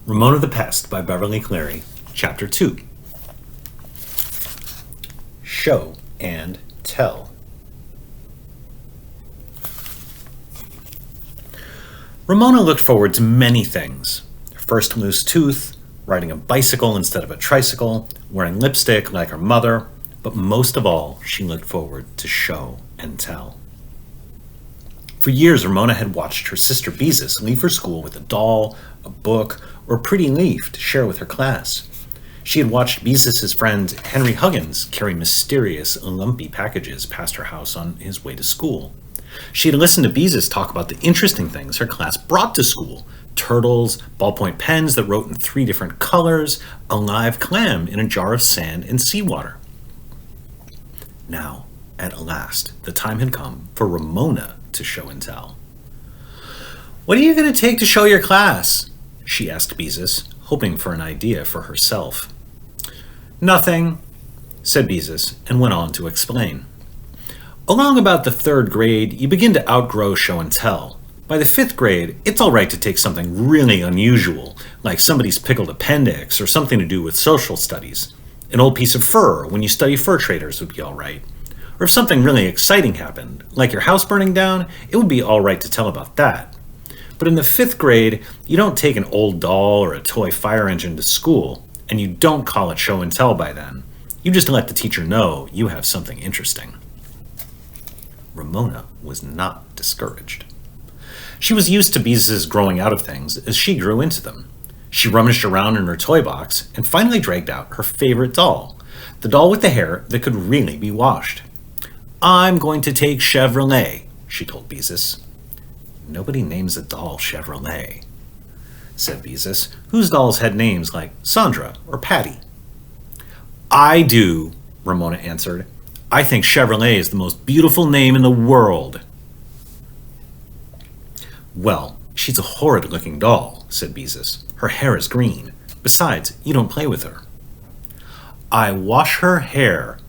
Ramona the Pest by Beverly Cleary, Chapter 2. Show and Tell. Ramona looked forward to many things. Her first loose tooth, riding a bicycle instead of a tricycle, wearing lipstick like her mother, but most of all, she looked forward to show and tell. For years, Ramona had watched her sister Beezus leave for school with a doll, a book, or a pretty leaf to share with her class. She had watched Beezus' friend Henry Huggins carry mysterious, lumpy packages past her house on his way to school. She had listened to Beezus talk about the interesting things her class brought to school: turtles, ballpoint pens that wrote in 3 different colors, a live clam in a jar of sand and seawater. Now, at last, the time had come for Ramona to show and tell. "What are you going to take to show your class?" she asked Beezus, hoping for an idea for herself. "Nothing," said Beezus, and went on to explain. "Along about the 3rd grade, you begin to outgrow show and tell. By the 5th grade, it's all right to take something really unusual, like somebody's pickled appendix or something to do with social studies. An old piece of fur when you study fur traders would be all right. Or if something really exciting happened, like your house burning down, it would be all right to tell about that. But in the 5th grade, you don't take an old doll or a toy fire engine to school, and you don't call it show and tell by then. You just let the teacher know you have something interesting." Ramona was not discouraged. She was used to Beezus' growing out of things as she grew into them. She rummaged around in her toy box and finally dragged out her favorite doll, the doll with the hair that could really be washed. "I'm going to take Chevrolet," she told Beezus. "Nobody names a doll Chevrolet," said Beezus, whose dolls had names like Sandra or Patty. "I do," Ramona answered. "I think Chevrolet is the most beautiful name in the world." "Well, she's a horrid-looking doll," said Beezus. "Her hair is green. Besides, you don't play with her." "I wash her hair,"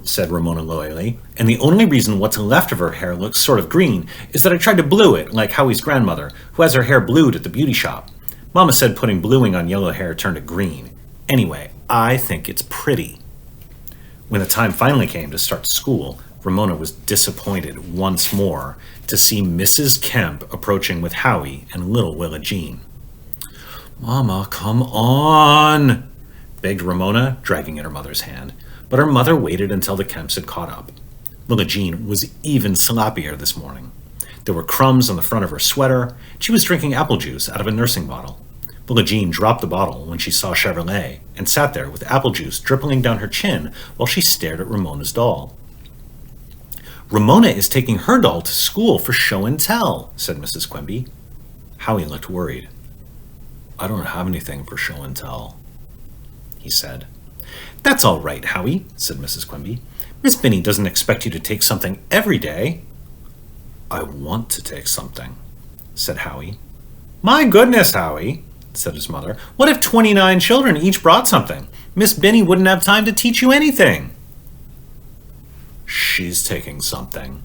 said Ramona loyally, "and the only reason what's left of her hair looks sort of green is that I tried to blue it like Howie's grandmother, who has her hair blued at the beauty shop. Mama said putting bluing on yellow hair turned it green. Anyway, I think it's pretty." When the time finally came to start school, Ramona was disappointed once more to see Mrs. Kemp approaching with Howie and little Willa Jean. "Mama, come on," begged Ramona, dragging at her mother's hand. But her mother waited until the Kemps had caught up. Willa Jean was even sloppier this morning. There were crumbs on the front of her sweater. She was drinking apple juice out of a nursing bottle. Willa Jean dropped the bottle when she saw Chevrolet and sat there with apple juice dripping down her chin while she stared at Ramona's doll. "Ramona is taking her doll to school for show and tell," said Mrs. Quimby. Howie looked worried. "I don't have anything for show and tell," he said. "That's all right, Howie," said Mrs. Quimby. "Miss Binny doesn't expect you to take something every day." "I want to take something," said Howie. "My goodness, Howie," said his mother. "What if 29 children each brought something? Miss Binny wouldn't have time to teach you anything." "She's taking something."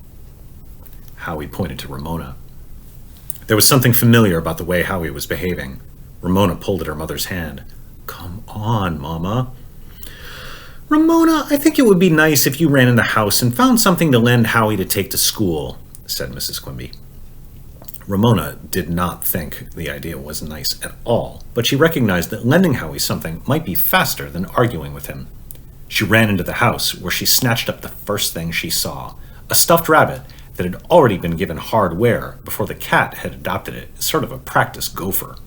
Howie pointed to Ramona. There was something familiar about the way Howie was behaving. Ramona pulled at her mother's hand. "Come on, Mama." "Ramona, I think it would be nice if you ran in the house and found something to lend Howie to take to school," said Mrs. Quimby. Ramona did not think the idea was nice at all, but she recognized that lending Howie something might be faster than arguing with him. She ran into the house, where she snatched up the first thing she saw, a stuffed rabbit that had already been given hard wear before the cat had adopted it as sort of a practice gopher.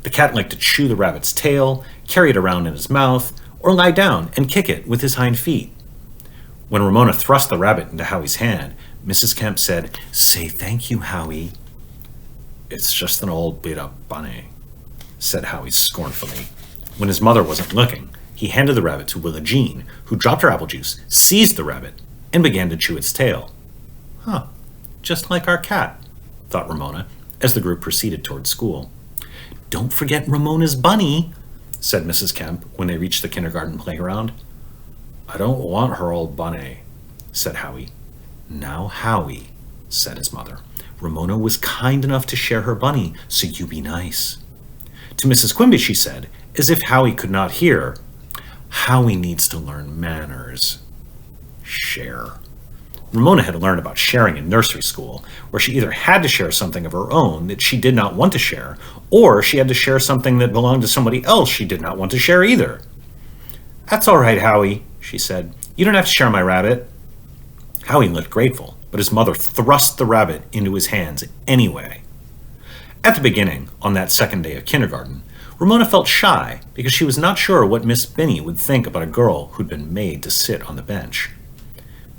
The cat liked to chew the rabbit's tail, carry it around in his mouth, or lie down and kick it with his hind feet. When Ramona thrust the rabbit into Howie's hand, Mrs. Kemp said, "Say thank you, Howie." "It's just an old beat-up bunny," said Howie scornfully. When his mother wasn't looking, he handed the rabbit to Willa Jean, who dropped her apple juice, seized the rabbit, and began to chew its tail. "Huh, just like our cat," thought Ramona, as the group proceeded toward school. "Don't forget Ramona's bunny," said Mrs. Kemp when they reached the kindergarten playground. "I don't want her old bunny," said Howie. "Now, Howie," said his mother, "Ramona was kind enough to share her bunny, so you be nice." To Mrs. Quimby, she said, as if Howie could not hear, "Howie needs to learn manners. Share." Ramona had learned about sharing in nursery school, where she either had to share something of her own that she did not want to share, or she had to share something that belonged to somebody else she did not want to share either. "That's all right, Howie," she said. "You don't have to share my rabbit." Howie looked grateful, but his mother thrust the rabbit into his hands anyway. At the beginning, on that second day of kindergarten, Ramona felt shy because she was not sure what Miss Binny would think about a girl who'd been made to sit on the bench.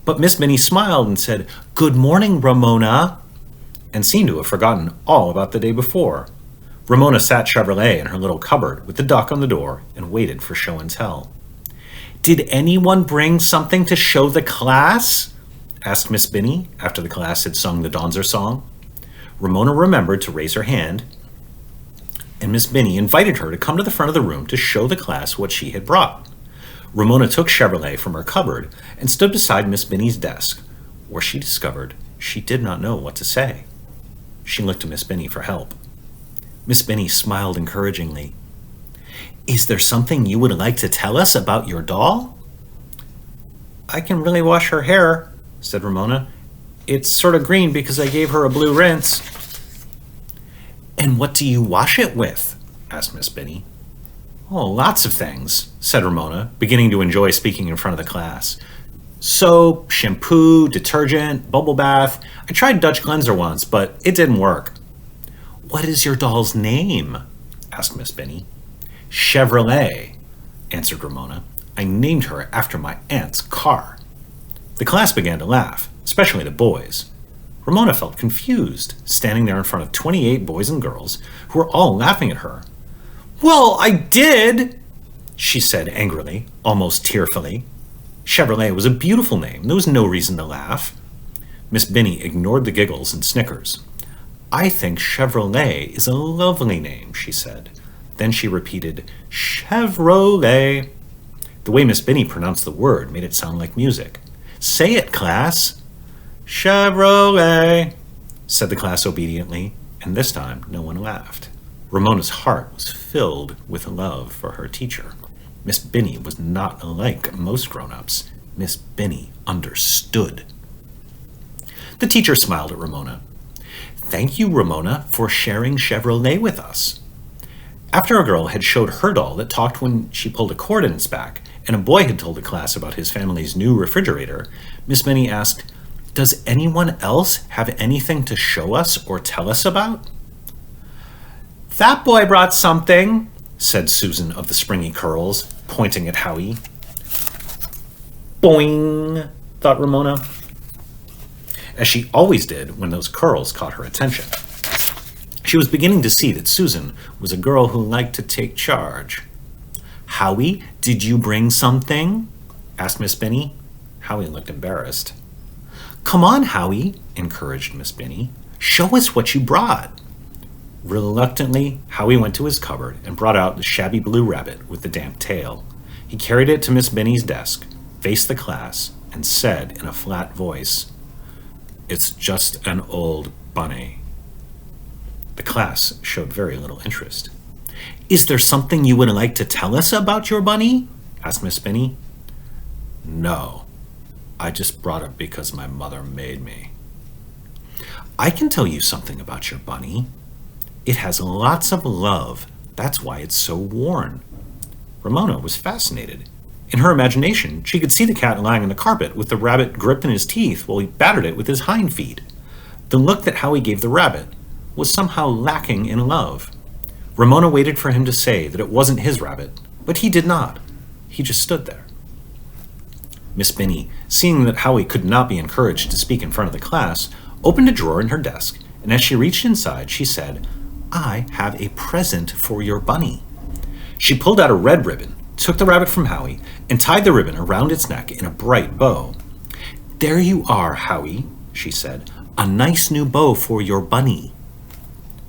But Miss Binny smiled and said, "Good morning, Ramona," and seemed to have forgotten all about the day before. Ramona sat Chevrolet in her little cupboard with the duck on the door and waited for show and tell. "Did anyone bring something to show the class?" asked Miss Binny after the class had sung the Donzer song. Ramona remembered to raise her hand, and Miss Binny invited her to come to the front of the room to show the class what she had brought. Ramona took Chevrolet from her cupboard and stood beside Miss Binny's desk, where she discovered she did not know what to say. She looked to Miss Binny for help. Miss Binny smiled encouragingly. "Is there something you would like to tell us about your doll?" "I can really wash her hair," said Ramona. "It's sort of green because I gave her a blue rinse." "And what do you wash it with?" asked Miss Binny. "Oh, lots of things," said Ramona, beginning to enjoy speaking in front of the class. "Soap, shampoo, detergent, bubble bath. I tried Dutch cleanser once, but it didn't work." "What is your doll's name?" asked Miss Binny. "Chevrolet," answered Ramona. "I named her after my aunt's car." The class began to laugh, especially the boys. Ramona felt confused, standing there in front of 28 boys and girls who were all laughing at her. "Well, I did," she said angrily, almost tearfully. Chevrolet was a beautiful name. There was no reason to laugh. Miss Binny ignored the giggles and snickers. "I think Chevrolet is a lovely name," she said. Then she repeated, "Chevrolet." The way Miss Binny pronounced the word made it sound like music. "Say it, class." "Chevrolet," said the class obediently, and this time no one laughed. Ramona's heart was filled with love for her teacher. Miss Binny was not like most grown-ups. Miss Binny understood. The teacher smiled at Ramona. "Thank you, Ramona, for sharing Chevrolet with us." After a girl had showed her doll that talked when she pulled a cord in its back, and a boy had told the class about his family's new refrigerator, Miss Binny asked, "Does anyone else have anything to show us or tell us about?" "That boy brought something," said Susan of the springy curls, pointing at Howie. Boing, thought Ramona, as she always did when those curls caught her attention. She was beginning to see that Susan was a girl who liked to take charge. "Howie, did you bring something?" asked Miss Binny. Howie looked embarrassed. "Come on, Howie," encouraged Miss Binny. "Show us what you brought." Reluctantly, Howie went to his cupboard and brought out the shabby blue rabbit with the damp tail. He carried it to Miss Binny's desk, faced the class, and said in a flat voice, "It's just an old bunny." The class showed very little interest. "Is there something you would like to tell us about your bunny?" asked Miss Binny. "No, I just brought it because my mother made me." "I can tell you something about your bunny. It has lots of love. That's why it's so worn." Ramona was fascinated. In her imagination, she could see the cat lying on the carpet with the rabbit gripped in his teeth while he battered it with his hind feet. The look that Howie gave the rabbit was somehow lacking in love. Ramona waited for him to say that it wasn't his rabbit, but he did not. He just stood there. Miss Binny, seeing that Howie could not be encouraged to speak in front of the class, opened a drawer in her desk, and as she reached inside, she said, "I have a present for your bunny." She pulled out a red ribbon, took the rabbit from Howie, and tied the ribbon around its neck in a bright bow. "There you are, Howie," she said. "A nice new bow for your bunny."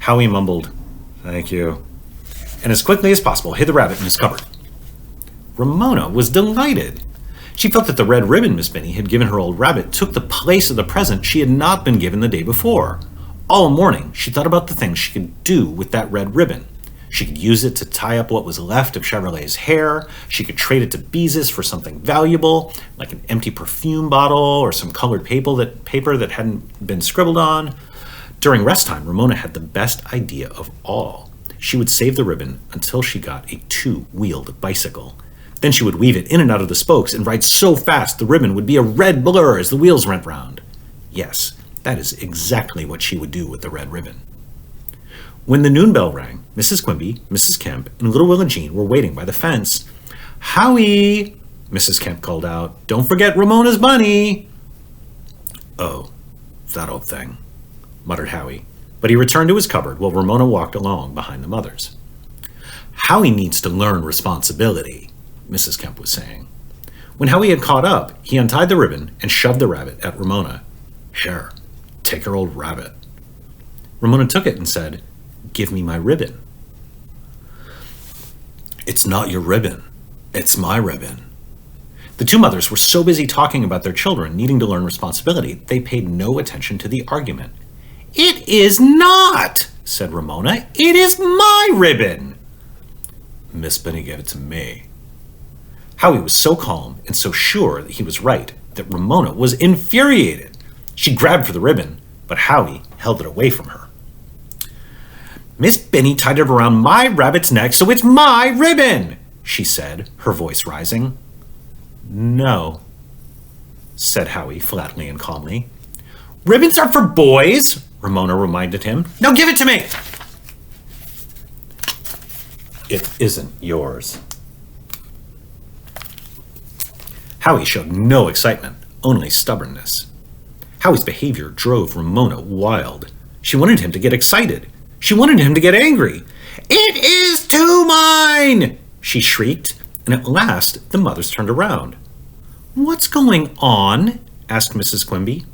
Howie mumbled, "Thank you," and as quickly as possible hid the rabbit in his cupboard. Ramona was delighted. She felt that the red ribbon Miss Binny had given her old rabbit took the place of the present she had not been given the day before. All morning, she thought about the things she could do with that red ribbon. She could use it to tie up what was left of Chevrolet's hair. She could trade it to Beezus for something valuable, like an empty perfume bottle or some colored paper that hadn't been scribbled on. During rest time, Ramona had the best idea of all. She would save the ribbon until she got a two-wheeled bicycle. Then she would weave it in and out of the spokes and ride so fast the ribbon would be a red blur as the wheels went round. Yes, that is exactly what she would do with the red ribbon. When the noon bell rang, Mrs. Quimby, Mrs. Kemp, and little Will and Jean were waiting by the fence. "Howie!" Mrs. Kemp called out. "Don't forget Ramona's bunny!" "Oh, that old thing," muttered Howie, but he returned to his cupboard while Ramona walked along behind the mothers. "Howie needs to learn responsibility," Mrs. Kemp was saying. When Howie had caught up, he untied the ribbon and shoved the rabbit at Ramona. "Here, take your old rabbit." Ramona took it and said, "Give me my ribbon." "It's not your ribbon. It's my ribbon." The two mothers were so busy talking about their children needing to learn responsibility, they paid no attention to the argument. "It is not," said Ramona. "It is my ribbon." "Miss Benny gave it to me." Howie was so calm and so sure that he was right that Ramona was infuriated. She grabbed for the ribbon, but Howie held it away from her. "Miss Benny tied it around my rabbit's neck, so it's my ribbon," she said, her voice rising. "No," said Howie flatly and calmly. "Ribbons are for boys," Ramona reminded him. "Now give it to me." "It isn't yours." Howie showed no excitement, only stubbornness. Howie's behavior drove Ramona wild. She wanted him to get excited. She wanted him to get angry. "It is to mine!" she shrieked, and at last the mothers turned around. "What's going on?" asked Mrs. Quimby.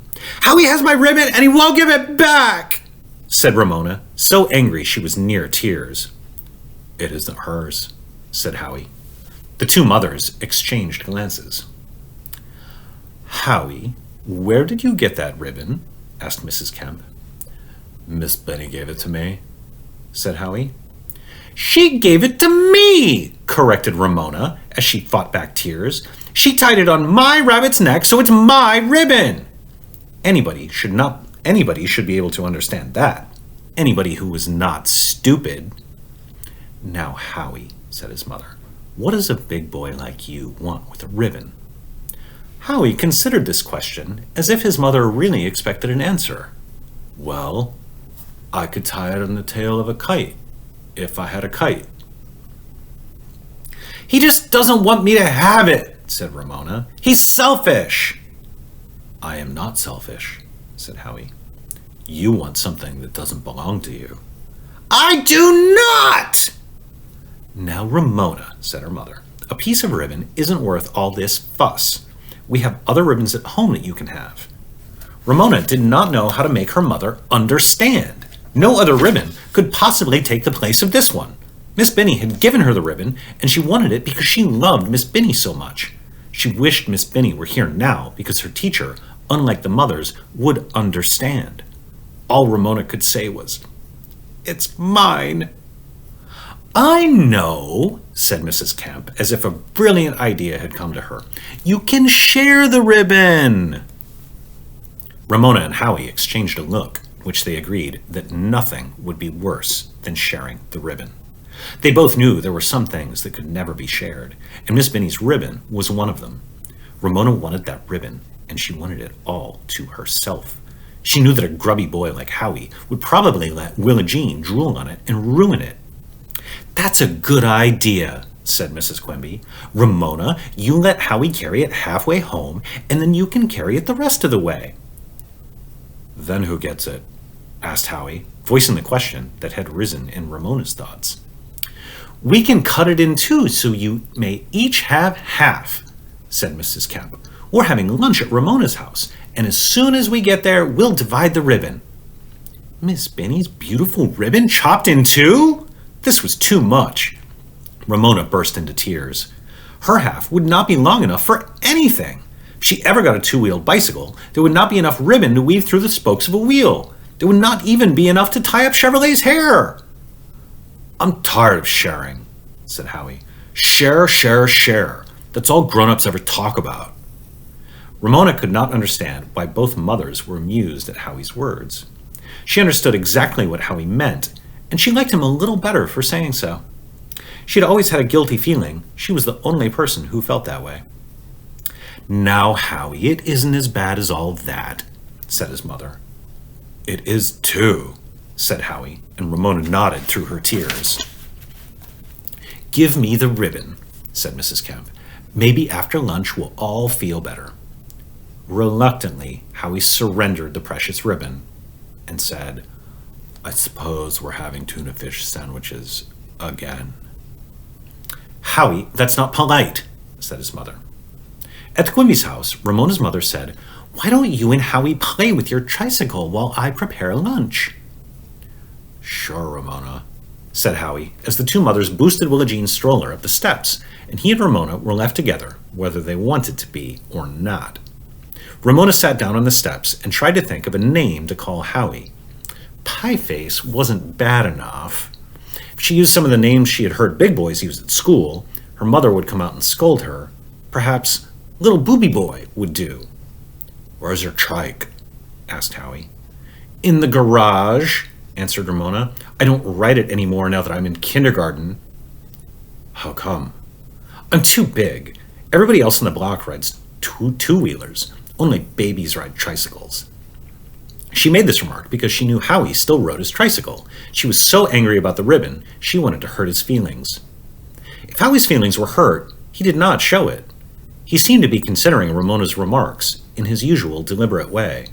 "Howie has my ribbon and he won't give it back," said Ramona, so angry she was near tears. "It isn't hers," said Howie. The two mothers exchanged glances. "Howie, where did you get that ribbon?" asked Mrs. Kemp. "Miss Benny gave it to me," said Howie. "She gave it to me," corrected Ramona as she fought back tears. "She tied it on my rabbit's neck, so it's my ribbon." Anybody should be able to understand that. Anybody who was not stupid. "Now, Howie," said his mother, "what does a big boy like you want with a ribbon?" Howie considered this question as if his mother really expected an answer. "Well, I could tie it on the tail of a kite, if I had a kite." "He just doesn't want me to have it," said Ramona. "He's selfish." "I am not selfish," said Howie. "You want something that doesn't belong to you." "I do not!" "Now, Ramona," said her mother, "a piece of ribbon isn't worth all this fuss. We have other ribbons at home that you can have." Ramona did not know how to make her mother understand. No other ribbon could possibly take the place of this one. Miss Benny had given her the ribbon, and she wanted it because she loved Miss Benny so much. She wished Miss Benny were here now because her teacher, unlike the mothers, would understand. All Ramona could say was, "It's mine." "I know," said Mrs. Kemp, as if a brilliant idea had come to her. "You can share the ribbon." Ramona and Howie exchanged a look, which they agreed that nothing would be worse than sharing the ribbon. They both knew there were some things that could never be shared, and Miss Benny's ribbon was one of them. Ramona wanted that ribbon, and she wanted it all to herself. She knew that a grubby boy like Howie would probably let Will and Jean drool on it and ruin it. "That's a good idea," said Mrs. Quimby. "Ramona, you let Howie carry it halfway home, and then you can carry it the rest of the way." "Then who gets it?" asked Howie, voicing the question that had risen in Ramona's thoughts. "We can cut it in two so you may each have half," said Mrs. Kemp. "We're having lunch at Ramona's house, and as soon as we get there, we'll divide the ribbon." Miss Benny's beautiful ribbon chopped in two? This was too much. Ramona burst into tears. Her half would not be long enough for anything. If she ever got a two-wheeled bicycle, there would not be enough ribbon to weave through the spokes of a wheel. There would not even be enough to tie up Chevrolet's hair. I'm tired of sharing, said Howie. Share, share, share. That's all grown-ups ever talk about. Ramona could not understand why both mothers were amused at Howie's words. She understood exactly what Howie meant, and she liked him a little better for saying so. She had always had a guilty feeling she was the only person who felt that way. Now, Howie, it isn't as bad as all that, said his mother. It is too, said Howie, and Ramona nodded through her tears. Give me the ribbon, said Mrs. Kemp. Maybe after lunch we'll all feel better. Reluctantly, Howie surrendered the precious ribbon and said, I suppose we're having tuna fish sandwiches again. Howie, that's not polite, said his mother. At the Quimby's house, Ramona's mother said, Why don't you and Howie play with your tricycle while I prepare lunch? Sure, Ramona, said Howie, as the two mothers boosted Willa Jean's stroller up the steps, and he and Ramona were left together, whether they wanted to be or not. Ramona sat down on the steps and tried to think of a name to call Howie. Pieface wasn't bad enough. If she used some of the names she had heard big boys use at school, her mother would come out and scold her. Perhaps Little Booby Boy would do. Where's your trike? Asked Howie. In the garage, answered Ramona. I don't ride it anymore now that I'm in kindergarten. How come? I'm too big. Everybody else on the block rides two-wheelers. Only babies ride tricycles. She made this remark because she knew Howie still rode his tricycle. She was so angry about the ribbon, she wanted to hurt his feelings. If Howie's feelings were hurt, he did not show it. He seemed to be considering Ramona's remarks in his usual deliberate way.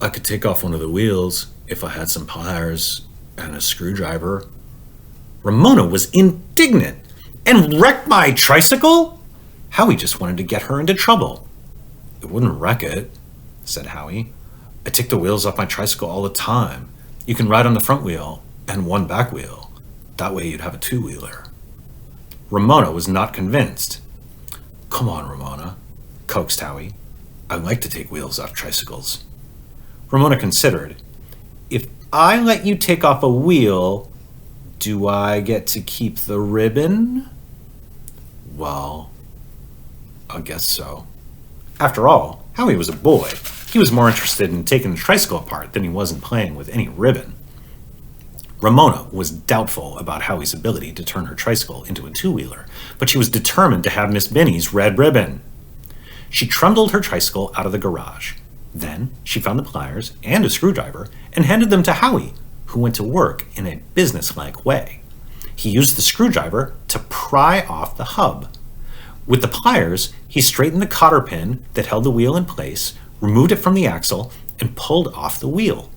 I could take off one of the wheels if I had some pliers and a screwdriver. Ramona was indignant. And wreck my tricycle? Howie just wanted to get her into trouble. It wouldn't wreck it, said Howie. I take the wheels off my tricycle all the time. You can ride on the front wheel and one back wheel. That way you'd have a two-wheeler. Ramona was not convinced. Come on, Ramona, coaxed Howie. I like to take wheels off tricycles. Ramona considered. If I let you take off a wheel, do I get to keep the ribbon? Well, I guess so. After all, Howie was a boy. He was more interested in taking the tricycle apart than he was in playing with any ribbon. Ramona was doubtful about Howie's ability to turn her tricycle into a two-wheeler, but she was determined to have Miss Binny's red ribbon. She trundled her tricycle out of the garage. Then she found the pliers and a screwdriver and handed them to Howie, who went to work in a businesslike way. He used the screwdriver to pry off the hub. With the pliers, he straightened the cotter pin that held the wheel in place, removed it from the axle, and pulled off the wheel.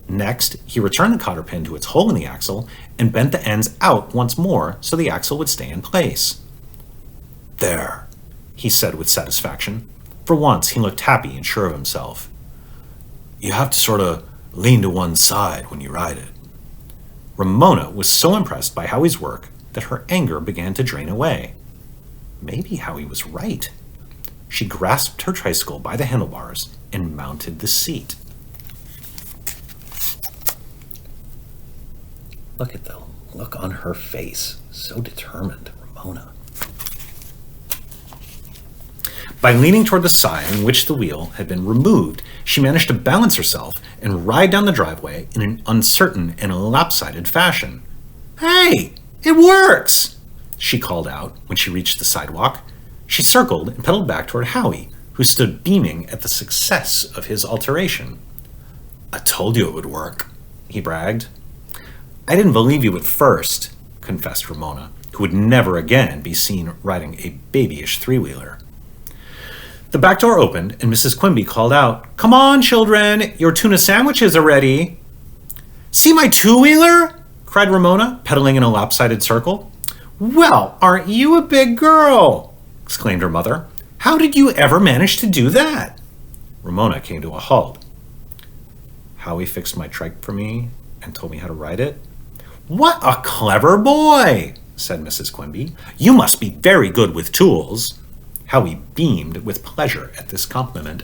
Next, he returned the cotter pin to its hole in the axle and bent the ends out once more so the axle would stay in place. There, he said with satisfaction. For once, he looked happy and sure of himself. You have to sort of lean to one side when you ride it. Ramona was so impressed by Howie's work that her anger began to drain away. Maybe Howie was right. She grasped her tricycle by the handlebars and mounted the seat. Look at the look on her face. So determined, Ramona. By leaning toward the side in which the wheel had been removed, she managed to balance herself and ride down the driveway in an uncertain and lopsided fashion. Hey, it works! She called out when she reached the sidewalk. She circled and pedaled back toward Howie, who stood beaming at the success of his alteration. I told you it would work, he bragged. I didn't believe you at first, confessed Ramona, who would never again be seen riding a babyish three-wheeler. The back door opened, and Mrs. Quimby called out, Come on, children, your tuna sandwiches are ready. See my two-wheeler? Cried Ramona, pedaling in a lopsided circle. Well, aren't you a big girl? Exclaimed her mother. How did you ever manage to do that? Ramona came to a halt. Howie fixed my trike for me and told me how to ride it. What a clever boy, said Mrs. Quimby. You must be very good with tools. Howie beamed with pleasure at this compliment.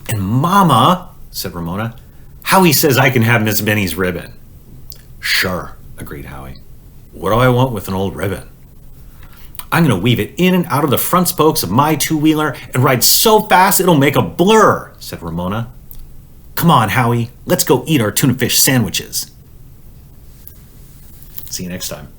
And Mama, said Ramona, Howie says I can have Miss Benny's ribbon. Sure, agreed Howie. What do I want with an old ribbon? I'm going to weave it in and out of the front spokes of my two-wheeler and ride so fast it'll make a blur, said Ramona. Come on, Howie, let's go eat our tuna fish sandwiches. See you next time.